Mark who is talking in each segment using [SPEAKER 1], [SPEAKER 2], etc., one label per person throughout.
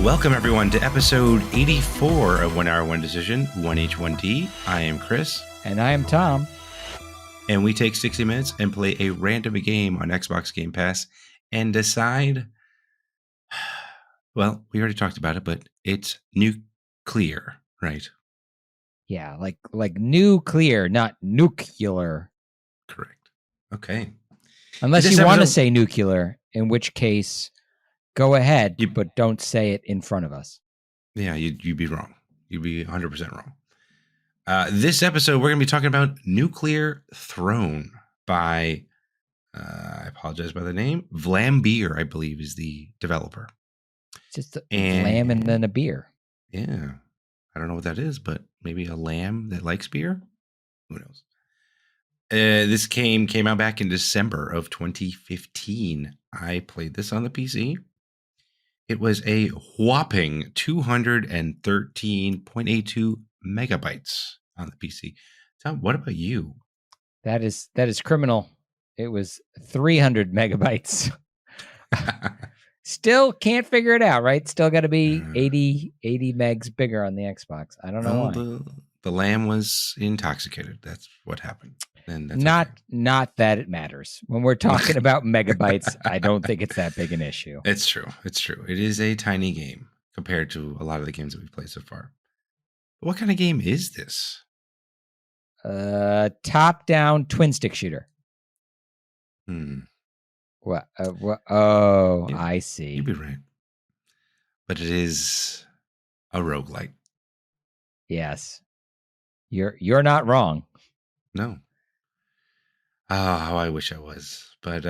[SPEAKER 1] Welcome everyone to episode 84 of 1 Hour 1 Decision, 1H1D. I am Chris.
[SPEAKER 2] And I am Tom.
[SPEAKER 1] And we take 60 minutes and play a random game on Xbox Game Pass and decide, well, we already talked about it, but it's nuke-clee-ur, right?
[SPEAKER 2] Yeah, like nuclear, not nuke-ular.
[SPEAKER 1] Correct. Okay.
[SPEAKER 2] Unless you want to say nuke-ular, in which case, go ahead, but don't say it in front of us.
[SPEAKER 1] Yeah, you'd be wrong. You'd be 100% wrong. This episode, we're going to be talking about Nuclear Throne by, I apologize by the name, Vlambeer, I believe, is the developer.
[SPEAKER 2] Just a lamb and then a beer.
[SPEAKER 1] Yeah. I don't know what that is, but maybe a lamb that likes beer? Who knows? This game came out back in December of 2015. I played this on the PC. It was a whopping 213.82 megabytes on the PC. Tom, what about you?
[SPEAKER 2] That is criminal. It was 300 megabytes. Still can't figure it out, right? Still got to be 80 megs bigger on the Xbox. I don't know why.
[SPEAKER 1] The lamb was intoxicated. That's what happened. And that's
[SPEAKER 2] not that it matters. When we're talking about megabytes, I don't think it's that big an issue.
[SPEAKER 1] It's true. It's true. It is a tiny game compared to a lot of the games that we've played so far. But what kind of game is this?
[SPEAKER 2] Top-down twin stick shooter. What? Oh, yeah, I see.
[SPEAKER 1] You'd be right. But it is a roguelike.
[SPEAKER 2] Yes. You're not wrong.
[SPEAKER 1] No. Oh, how I wish I was. But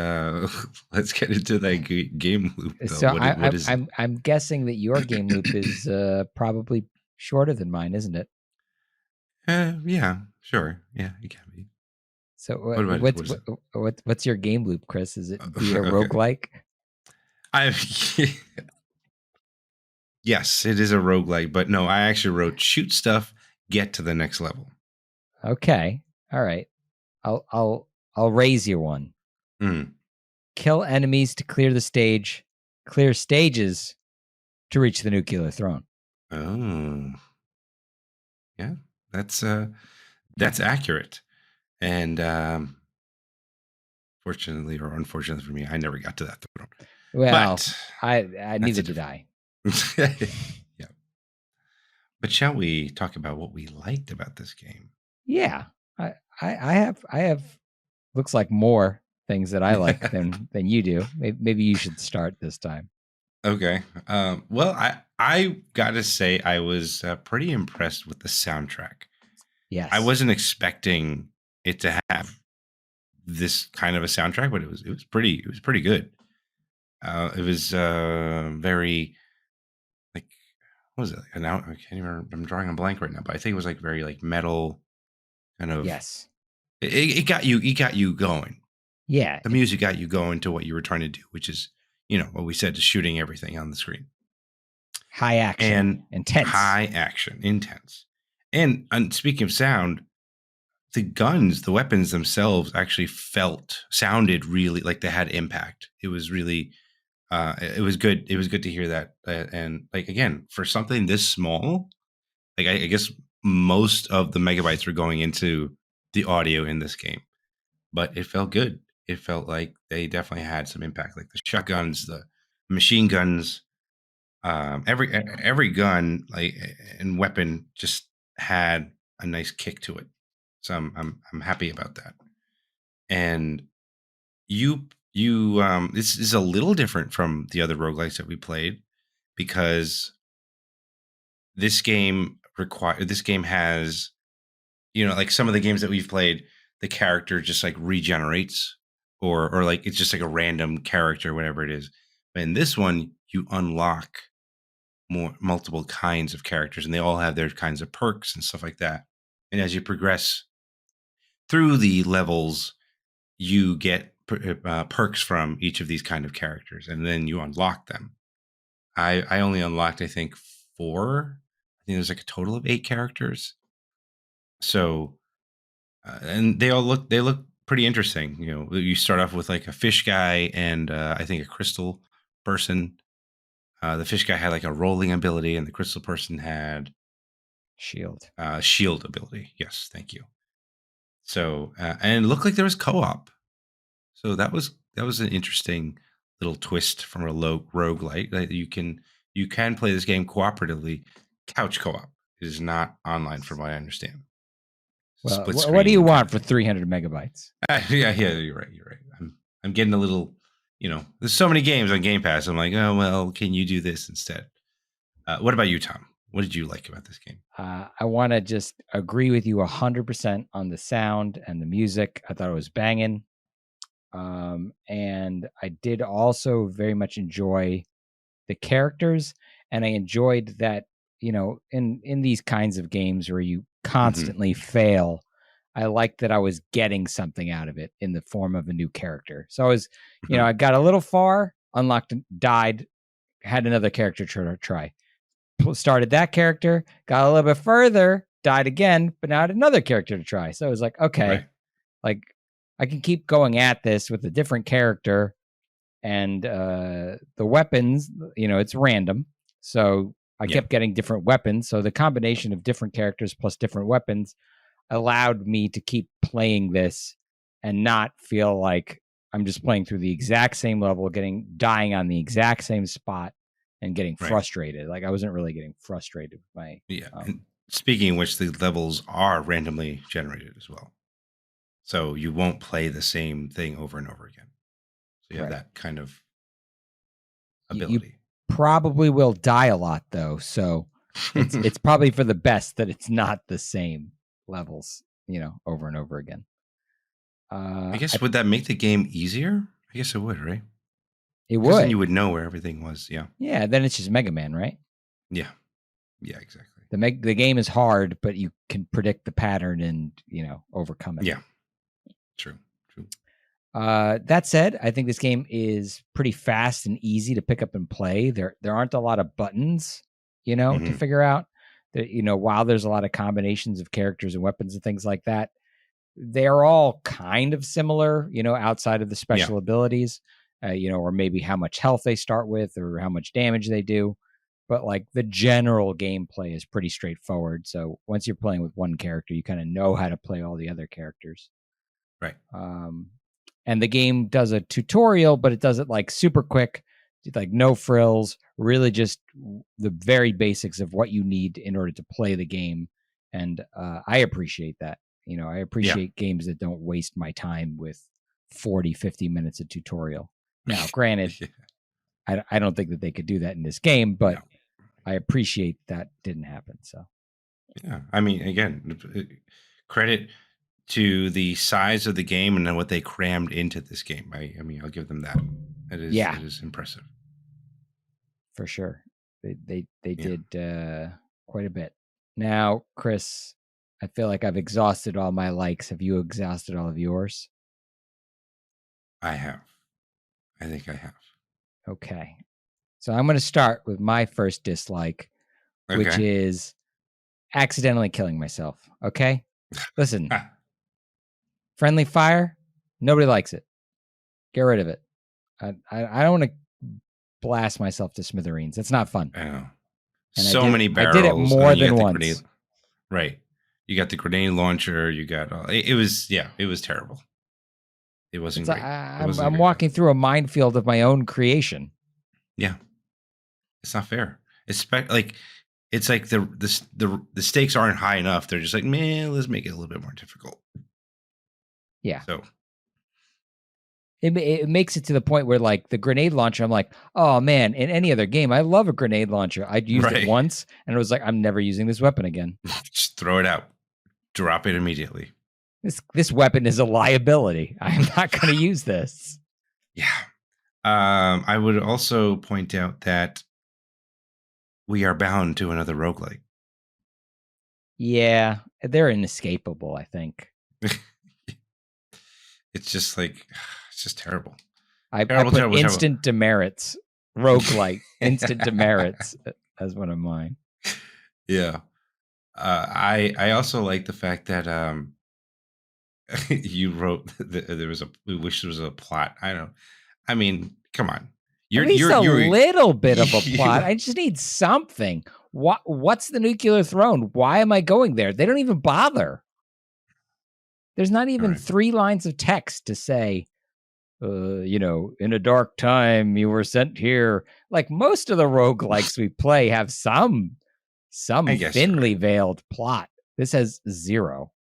[SPEAKER 1] let's get into that game loop, though.
[SPEAKER 2] So I'm guessing that your game loop is probably shorter than mine, isn't it?
[SPEAKER 1] Yeah, sure. Yeah, it can be.
[SPEAKER 2] So what's your game loop, Chris? Is it be a roguelike?
[SPEAKER 1] Yes, it is a roguelike, but no, I actually wrote shoot stuff, get to the next level.
[SPEAKER 2] Okay. All right. I'll raise you one. Kill enemies to clear the stage, clear stages to reach the nuclear throne.
[SPEAKER 1] Oh. Yeah, that's accurate. And fortunately or unfortunately for me, I never got to that throne.
[SPEAKER 2] Well, but I neither did I.
[SPEAKER 1] Yeah. But shall we talk about what we liked about this game?
[SPEAKER 2] Yeah. I have looks like more things that I like than you do. Maybe you should start this time.
[SPEAKER 1] Okay. Well, I got to say I was pretty impressed with the soundtrack.
[SPEAKER 2] Yes.
[SPEAKER 1] I wasn't expecting it to have this kind of a soundtrack, but it was pretty good. It was very like, what was it? Now I can't even remember. I'm drawing a blank right now, but I think it was like very like metal kind of.
[SPEAKER 2] Yes.
[SPEAKER 1] It got you going.
[SPEAKER 2] Yeah.
[SPEAKER 1] The music got you going to what you were trying to do, which is, what we said, just shooting everything on the screen.
[SPEAKER 2] High action and intense.
[SPEAKER 1] High action, intense. And speaking of sound, the weapons themselves actually sounded really like they had impact. It was really, it was good. It was good to hear that. And like, again, for something this small, like I guess most of the megabytes were going into the audio in this game, but it felt good. It felt like they definitely had some impact, like the shotguns, the machine guns, every gun like and weapon just had a nice kick to it. So I'm happy about that. And you this is a little different from the other roguelikes that we played, because this game has, like some of the games that we've played, the character just like regenerates or like it's just like a random character, whatever it is. But in this one, you unlock multiple kinds of characters, and they all have their kinds of perks and stuff like that. And as you progress through the levels, you get perks from each of these kind of characters, and then you unlock them. I only unlocked, I think, 4. I think there's like a total of 8 characters. So, and they look pretty interesting. You start off with like a fish guy and I think a crystal person. The fish guy had like a rolling ability, and the crystal person had
[SPEAKER 2] shield
[SPEAKER 1] ability. Yes, thank you. So and it looked like there was co-op. So that was an interesting little twist from a roguelike that you can play this game cooperatively. Couch co-op. It is not online, from what I understand.
[SPEAKER 2] Well, what do you want for 300 megabytes?
[SPEAKER 1] Yeah, you're right. I'm getting a little, there's so many games on Game Pass. I'm like, oh, well, can you do this instead? What about you, Tom? What did you like about this game?
[SPEAKER 2] I want to just agree with you 100% on the sound and the music. I thought it was banging. And I did also very much enjoy the characters. And I enjoyed that, in these kinds of games where you constantly fail, I liked that I was getting something out of it in the form of a new character. So I was, I got a little far, unlocked, died, had another character to try. Started that character, got a little bit further, died again, but now I had another character to try. So it was like, okay, like I can keep going at this with a different character, and the weapons, it's random. So I kept getting different weapons. So the combination of different characters plus different weapons allowed me to keep playing this and not feel like I'm just playing through the exact same level, dying on the exact same spot and getting frustrated. Like I wasn't really getting frustrated with my
[SPEAKER 1] and speaking of which, the levels are randomly generated as well. So you won't play the same thing over and over again. So you have that kind of ability.
[SPEAKER 2] You probably will die a lot though. So it's probably for the best that it's not the same levels, over and over again.
[SPEAKER 1] I guess would that make the game easier? I guess it would, right?
[SPEAKER 2] It would.
[SPEAKER 1] Then you would know where everything was. Yeah.
[SPEAKER 2] Yeah. Then it's just Mega Man, right?
[SPEAKER 1] Yeah. Yeah. Exactly.
[SPEAKER 2] The game is hard, but you can predict the pattern and overcome it.
[SPEAKER 1] Yeah. True.
[SPEAKER 2] That said, I think this game is pretty fast and easy to pick up and play. There aren't a lot of buttons, to figure out. While there's a lot of combinations of characters and weapons and things like that, they're all kind of similar, outside of the special abilities, or maybe how much health they start with or how much damage they do. But like the general gameplay is pretty straightforward. So once you're playing with one character, you kind of know how to play all the other characters.
[SPEAKER 1] Right.
[SPEAKER 2] And the game does a tutorial, but it does it like super quick, like no frills, really just the very basics of what you need in order to play the game. And I appreciate that. I appreciate games that don't waste my time with 40, 50 minutes of tutorial. Now, granted, I don't think that they could do that in this game, but I appreciate that didn't happen. So,
[SPEAKER 1] yeah, I mean, again, credit to the size of the game and then what they crammed into this game. I mean, I'll give them that. It is impressive.
[SPEAKER 2] For sure. They did quite a bit. Now, Chris, I feel like I've exhausted all my likes. Have you exhausted all of yours?
[SPEAKER 1] I have. I think I have.
[SPEAKER 2] Okay. So I'm going to start with my first dislike, which is accidentally killing myself. Okay? Listen. Friendly fire, nobody likes it. Get rid of it. I don't want to blast myself to smithereens. It's not fun.
[SPEAKER 1] I know. And many barrels.
[SPEAKER 2] I did it more than once.
[SPEAKER 1] Grenade, right. You got the grenade launcher. You got it was terrible. It wasn't great.
[SPEAKER 2] I'm walking through a minefield of my own creation.
[SPEAKER 1] Yeah, it's not fair. It's like the stakes aren't high enough. They're just like, man, let's make it a little bit more difficult.
[SPEAKER 2] Yeah.
[SPEAKER 1] So
[SPEAKER 2] it makes it to the point where like the grenade launcher, I'm like, oh man, in any other game, I love a grenade launcher. I'd used it once and it was like, I'm never using this weapon again.
[SPEAKER 1] Just throw it out. Drop it immediately.
[SPEAKER 2] This weapon is a liability. I'm not going to use this.
[SPEAKER 1] Yeah. I would also point out that we are bound to another roguelike.
[SPEAKER 2] Yeah, they're inescapable, I think.
[SPEAKER 1] It's just like, it's just terrible.
[SPEAKER 2] I put instant demerits, roguelike, instant demerits as one of mine.
[SPEAKER 1] Yeah. I also like the fact that you wrote that we wish there was a plot. I mean, come on.
[SPEAKER 2] At least a little bit of a plot.
[SPEAKER 1] Yeah.
[SPEAKER 2] I just need something. What's the nuclear throne? Why am I going there? They don't even bother. There's not even 3 lines of text to say, in a dark time, you were sent here. Like most of the roguelikes we play have some thinly veiled plot. This has 0.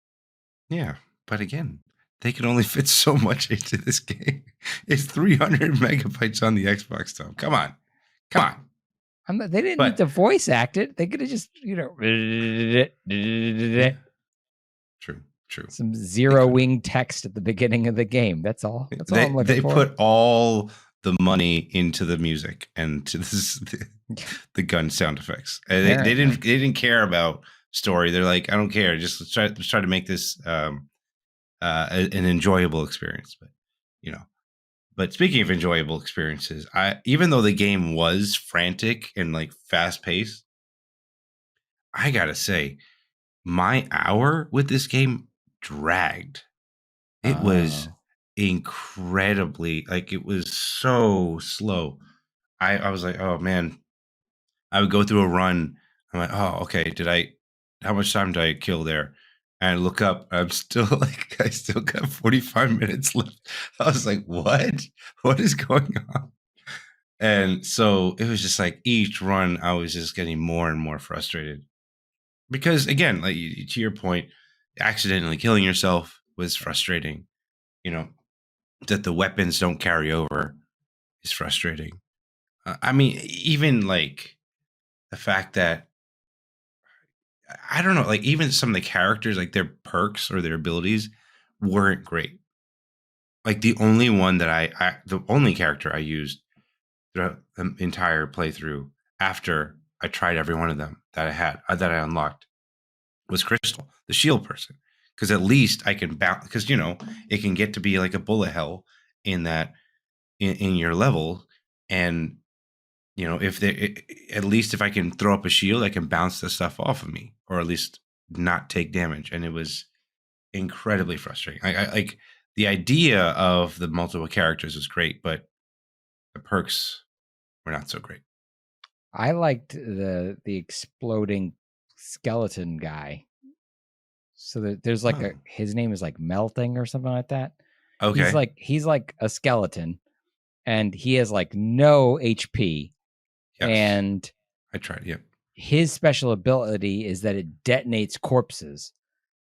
[SPEAKER 1] Yeah, but again, they can only fit so much into this game. It's 300 megabytes on the Xbox, Tom. Come on.
[SPEAKER 2] They didn't need to voice act it. They could have just,
[SPEAKER 1] True.
[SPEAKER 2] Some zero-wing text at the beginning of the game. That's all. That's all I'm looking for.
[SPEAKER 1] They put all the money into the music and to the gun sound effects. They didn't care about story. They're like, I don't care. Just let's try to make this an enjoyable experience. But speaking of enjoyable experiences, even though the game was frantic and like fast paced, I gotta say, my hour with this game dragged. It was incredibly, like, it was so slow. I was like, oh man, I would go through a run. I'm like, oh, okay. How much time did I kill there? And I look up, I still got 45 minutes left. I was like, what is going on? And so it was just like each run, I was just getting more and more frustrated. Because again, like to your point, accidentally killing yourself was frustrating. That the weapons don't carry over is frustrating. I mean, even like the fact that I don't know, like even some of the characters, like their perks or their abilities weren't great. Like the only one that the only character I used throughout the entire playthrough after I tried every one of them that I unlocked was Crystal, the shield person. Because at least I can bounce, because it can get to be like a bullet hell in that in your level, and at least if I can throw up a shield, I can bounce the stuff off of me, or at least not take damage. And it was incredibly frustrating. I like the idea of the multiple characters is great, but the perks were not so great.
[SPEAKER 2] I liked the exploding skeleton guy. So there's like his name is like Melting or something like that.
[SPEAKER 1] Okay.
[SPEAKER 2] He's like a skeleton, and he has like no HP.
[SPEAKER 1] Yes.
[SPEAKER 2] And
[SPEAKER 1] I tried. Yep.
[SPEAKER 2] His special ability is that it detonates corpses.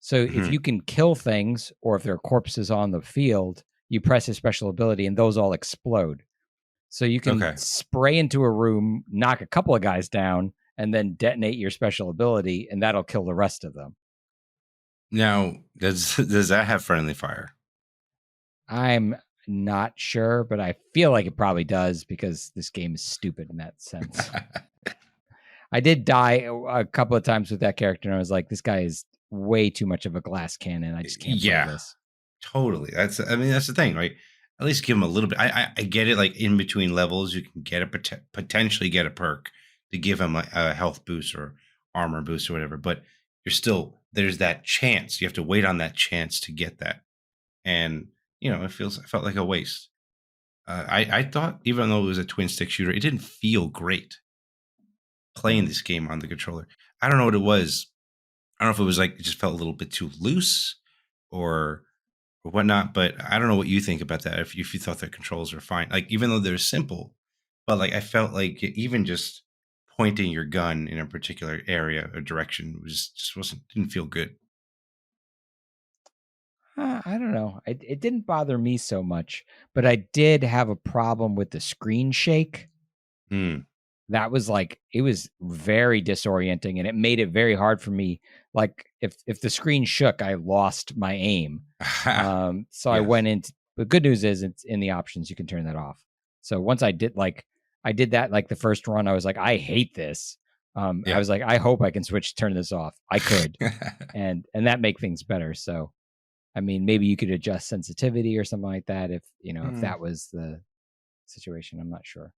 [SPEAKER 2] So if you can kill things, or if there are corpses on the field, you press his special ability and those all explode. So you can spray into a room, knock a couple of guys down, and then detonate your special ability, and that'll kill the rest of them.
[SPEAKER 1] Now, does that have friendly fire?
[SPEAKER 2] I'm not sure, but I feel like it probably does, because this game is stupid in that sense. I did die a couple of times with that character, and I was like, this guy is way too much of a glass cannon. I just can't play this.
[SPEAKER 1] Totally. That's the thing, right? At least give him a little bit. I get it. Like in between levels, you can potentially get a perk to give him a health boost or armor boost or whatever. But there's that chance. You have to wait on that chance to get that, and it felt like a waste. I thought, even though it was a twin stick shooter, it didn't feel great playing this game on the controller. I don't know what it was. I don't know if it was like it just felt a little bit too loose or whatnot, but I don't know what you think about that. If you thought the controls were fine, like even though they're simple, but like I felt like even just pointing your gun in a particular area or direction didn't feel good.
[SPEAKER 2] I don't know. It didn't bother me so much, but I did have a problem with the screen shake. That was like, it was very disorienting, and it made it very hard for me. Like if the screen shook, I lost my aim. So I went into, the good news is it's in the options. You can turn that off. So once I did that, like the first run, I was like, I hate this. I was like, I hope I can turn this off. I could, and that make things better. So, I mean, maybe you could adjust sensitivity or something like that. If if that was the situation, I'm not sure.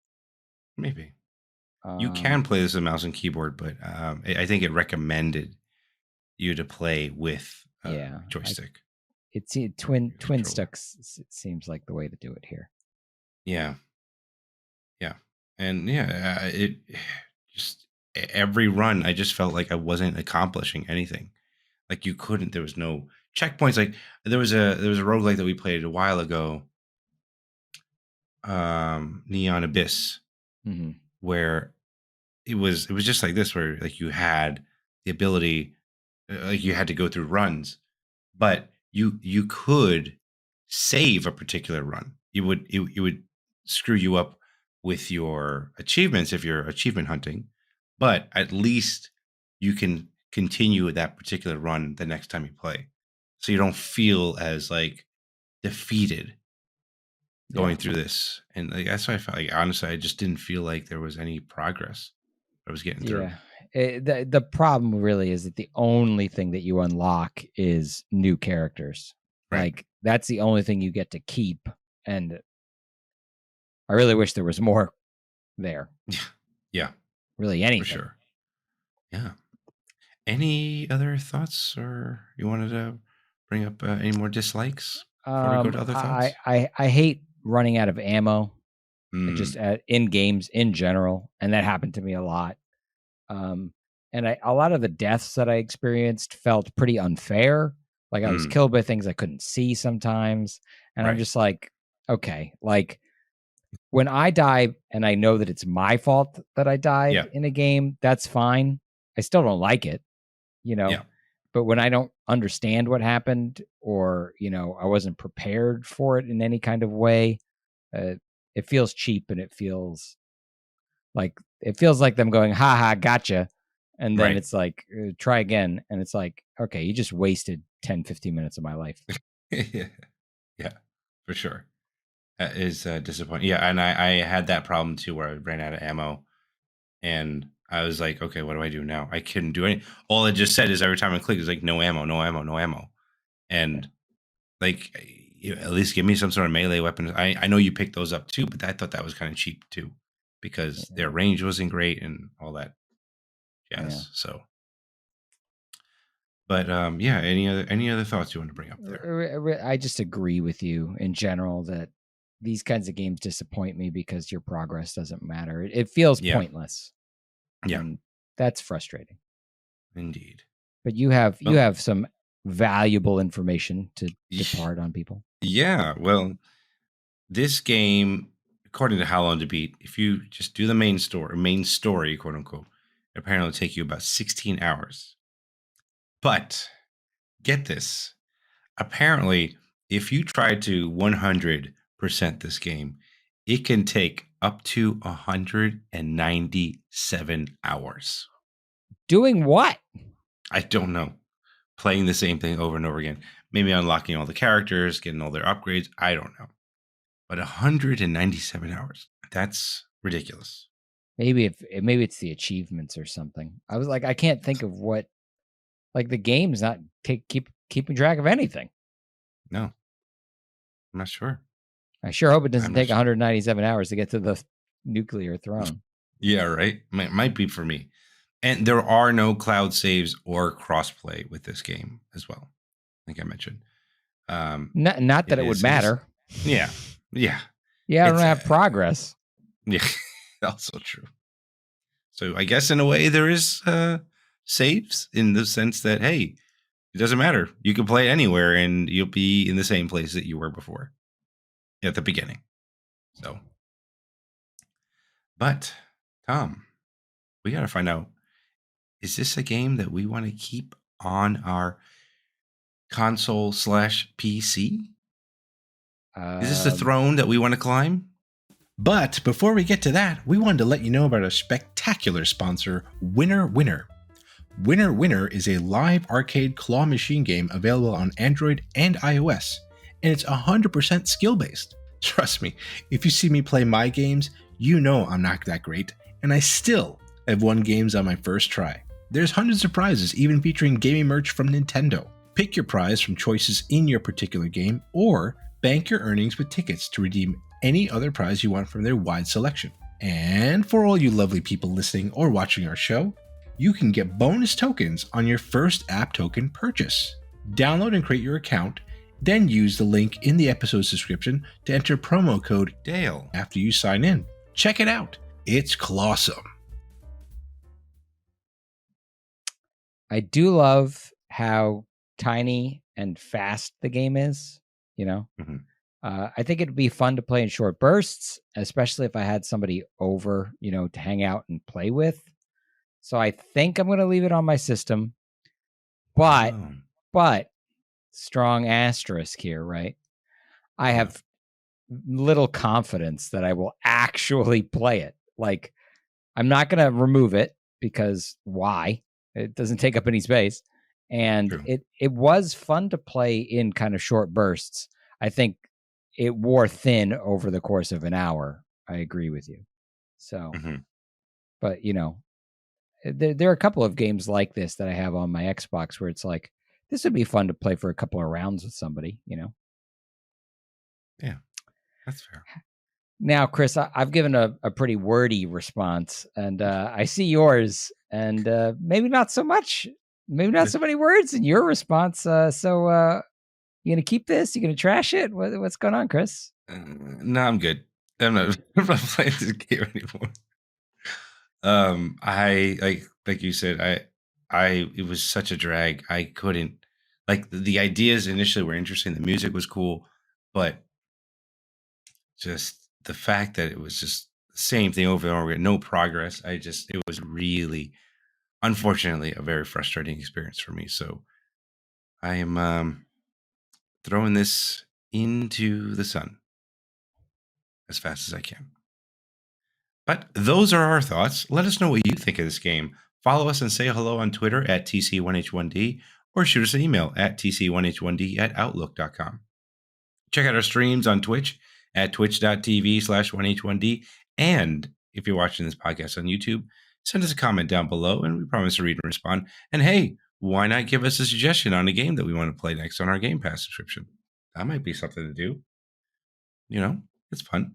[SPEAKER 1] Maybe. You can play this with mouse and keyboard, but I think it recommended you to play with joystick.
[SPEAKER 2] It's twin sticks. It seems like the way to do it here.
[SPEAKER 1] Yeah. Yeah. And yeah, it just every run, I just felt like I wasn't accomplishing anything. Like you couldn't. There was no checkpoints. Like there was a roguelike that we played a while ago, Neon Abyss,
[SPEAKER 2] Mm-hmm.
[SPEAKER 1] where it was just like this, where like you had the ability, like you had to go through runs, but you could save a particular run. It would screw you up with your achievements if you're achievement hunting, but at least you can continue that particular run the next time you play, so you don't feel as like defeated
[SPEAKER 2] Yeah.
[SPEAKER 1] going through this. And like that's why I felt like, honestly, I just didn't feel like there was any progress I was getting through.
[SPEAKER 2] Yeah. The problem really is that the only thing that you unlock is new characters.
[SPEAKER 1] Right.
[SPEAKER 2] Like that's the only thing you get to keep. And I really wish there was more there.
[SPEAKER 1] Yeah,
[SPEAKER 2] Really anything.
[SPEAKER 1] for sure. Yeah. Any other thoughts, or you wanted to bring up any more dislikes before we go to other thoughts?
[SPEAKER 2] I hate running out of ammo. Just
[SPEAKER 1] Mm,
[SPEAKER 2] in games in general, and that happened to me a lot. And a lot of the deaths that I experienced felt pretty unfair. Like I was killed by things I couldn't see sometimes, and I'm
[SPEAKER 1] right.
[SPEAKER 2] just like, okay, like when I die and I know that it's my fault that I
[SPEAKER 1] Yeah.
[SPEAKER 2] died in a game, that's fine. I still don't like it, you know.
[SPEAKER 1] Yeah.
[SPEAKER 2] But when I don't understand what happened, or I wasn't prepared for it in any kind of way, it feels cheap, and it feels like them going, "Ha ha, gotcha," and then
[SPEAKER 1] Right.
[SPEAKER 2] it's like, "Try again," and it's like, okay, you just wasted 10, 15 minutes of my life.
[SPEAKER 1] Yeah. Yeah. For sure. That is disappointing. Yeah, and I had that problem too, where I ran out of ammo, and I was like, okay, what do I do now? I couldn't do any. All it just said is every time I click, it's like no ammo, no ammo, no ammo,
[SPEAKER 2] Yeah,
[SPEAKER 1] and like at least give me some sort of melee weapon. I know you picked those up too, but I thought that was kind of cheap too, because
[SPEAKER 2] yeah,
[SPEAKER 1] their range wasn't great and all that
[SPEAKER 2] yeah.
[SPEAKER 1] jazz. So, but yeah, any other thoughts you want to bring up there?
[SPEAKER 2] I just agree with you in general that these kinds of games disappoint me because your progress doesn't matter. It feels
[SPEAKER 1] Yeah,
[SPEAKER 2] pointless,
[SPEAKER 1] yeah,
[SPEAKER 2] and that's frustrating.
[SPEAKER 1] indeed.
[SPEAKER 2] But you
[SPEAKER 1] Well,
[SPEAKER 2] have some valuable information to depart on people.
[SPEAKER 1] yeah. Well, this game, according to How Long to Beat, if you just do the main story, quote unquote, apparently it'll take you about 16 hours. But get this. Apparently, if you try to 100% this game, it can take up to 197 hours.
[SPEAKER 2] Doing what?
[SPEAKER 1] I don't know. Playing the same thing over and over again. Maybe unlocking all the characters, getting all their upgrades. I don't know. But 197 hours. That's ridiculous.
[SPEAKER 2] Maybe it's the achievements or something. I was like, I can't think of what, like, the game's not keeping track of anything.
[SPEAKER 1] No, I'm not sure.
[SPEAKER 2] I sure hope it
[SPEAKER 1] I'm
[SPEAKER 2] doesn't
[SPEAKER 1] not
[SPEAKER 2] take
[SPEAKER 1] sure.
[SPEAKER 2] 197 hours to get to the nuclear throne.
[SPEAKER 1] Yeah, right. Might be for me. And there are no cloud saves or crossplay with this game as well. I think I mentioned.
[SPEAKER 2] Not that
[SPEAKER 1] It
[SPEAKER 2] it would
[SPEAKER 1] is. It is.
[SPEAKER 2] matter.
[SPEAKER 1] Yeah. Yeah.
[SPEAKER 2] Yeah, I don't
[SPEAKER 1] It's
[SPEAKER 2] have progress.
[SPEAKER 1] yeah. Also true. So I guess in a way there is saves in the sense that hey, it doesn't matter. You can play anywhere and you'll be in the same place that you were before at the beginning. So, but Tom, we got to find out, is this a game that we want to keep on our console/PC? Is this the throne that we want to climb? But before we get to that, we wanted to let you know about our spectacular sponsor, Winner Winner. Winner Winner is a live arcade claw machine game available on Android and iOS, and it's 100% skill-based. Trust me, if you see me play my games, you know I'm not that great, and I still have won games on my first try. There's hundreds of prizes, even featuring gaming merch from Nintendo. Pick your prize from choices in your particular game, or bank your earnings with tickets to redeem any other prize you want from their wide selection. And for all you lovely people listening or watching our show, you can get bonus tokens on your first app token purchase. Download and create your account, then use the link in the episode's description to enter promo code DALE after you sign in. check it out. It's clawsome.
[SPEAKER 2] I do love how tiny and fast the game is, you know.
[SPEAKER 1] Mm-hmm.
[SPEAKER 2] I think it'd be fun to play in short bursts, especially if I had somebody over, you know, to hang out and play with. So I think I'm going to leave it on my system. But strong asterisk here, right? I have little confidence that I will actually play it. Like, I'm not going to remove it because why? It doesn't take up any space. And it was fun to play in kind of short bursts. I think it wore thin over the course of an hour. I agree with you. So, but you know, there are a couple of games like this that I have on my Xbox where it's like, this would be fun to play for a couple of rounds with somebody, you know?
[SPEAKER 1] Yeah, that's fair.
[SPEAKER 2] Now, Chris, I've given a pretty wordy response, and I see yours, and maybe not so much, maybe not so many words in your response. So you going to keep this? You going to trash it? What's going on, Chris?
[SPEAKER 1] No, I'm good. I'm not playing this game anymore. I like you said, it was such a drag. I couldn't, like, the ideas initially were interesting. The music was cool, but just the fact that it was just the same thing over and over, no progress. It was really, unfortunately, a very frustrating experience for me. So I am throwing this into the sun as fast as I can. But those are our thoughts. Let us know what you think of this game. Follow us and say hello on Twitter at TC1H1D or shoot us an email at TC1H1D@outlook.com. Check out our streams on Twitch at twitch.tv/1H1D. And if you're watching this podcast on YouTube, send us a comment down below and we promise to read and respond. And hey, why not give us a suggestion on a game that we want to play next on our Game Pass subscription? That might be something to do. You know, it's fun.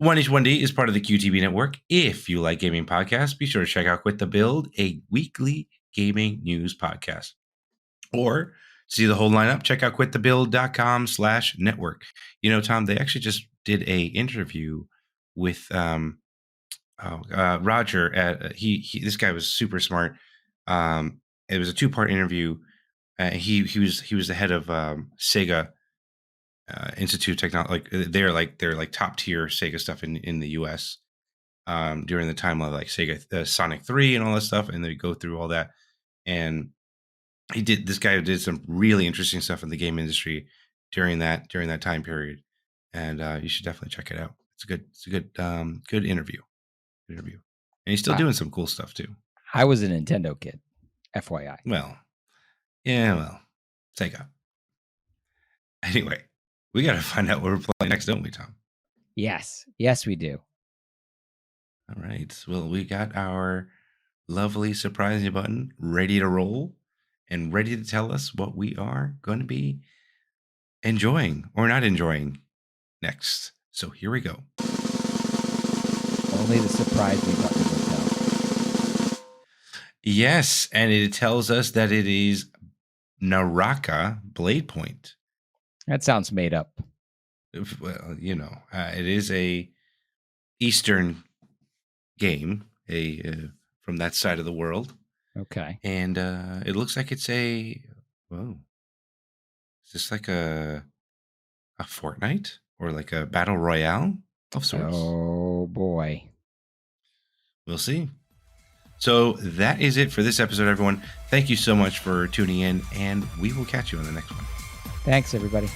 [SPEAKER 1] 1H1D is part of the QTB network. If you like gaming podcasts, be sure to check out Quit the Build, a weekly gaming news podcast. Or to see the whole lineup, check out quitthebuild.com/network. You know, Tom, they actually just did a interview with Roger. This guy was super smart. It was a 2-part interview. He was the head of Sega Institute of Technology. Like they're top tier Sega stuff in the US during the time of like Sega Sonic 3 and all that stuff, and they go through all that. And this guy did some really interesting stuff in the game industry during that time period, and you should definitely check it out. It's a good interview. And he's still doing some cool stuff too.
[SPEAKER 2] I was a Nintendo kid, FYI.
[SPEAKER 1] Well, Sega. Anyway, we got to find out what we're playing next, don't we, Tom?
[SPEAKER 2] Yes, we do.
[SPEAKER 1] All right. Well, we got our lovely surprising button ready to roll and ready to tell us what we are going to be enjoying or not enjoying next. So here we go.
[SPEAKER 2] Only the surprise me button will tell.
[SPEAKER 1] Yes, and it tells us that it is Naraka Blade Point.
[SPEAKER 2] That sounds made up.
[SPEAKER 1] Well, you know, it is a Eastern game, from that side of the world.
[SPEAKER 2] Okay.
[SPEAKER 1] And it looks like it's is this like a Fortnite or like a battle royale of sorts?
[SPEAKER 2] Oh boy.
[SPEAKER 1] We'll see. So that is it for this episode, everyone. Thank you so much for tuning in, and we will catch you on the next one.
[SPEAKER 2] Thanks, everybody.